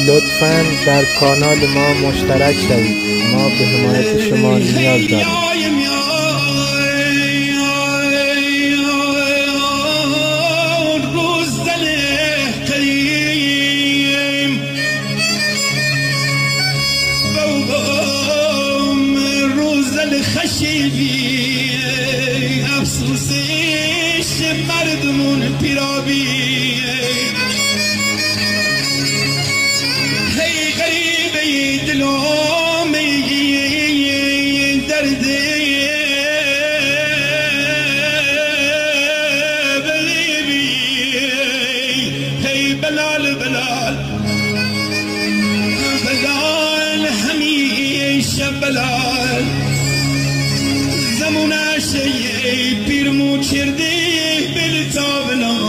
لطفاً در کانال ما مشترک شوید. ما به حمایت شما نیاز داریم. خشیبی افسوسش مردمون پیرابی هی غریبه دلومی درده بغیبی هی بلال بلال بلال همیشه بلال زمونه شیعی پیرمو چرده بلتابنا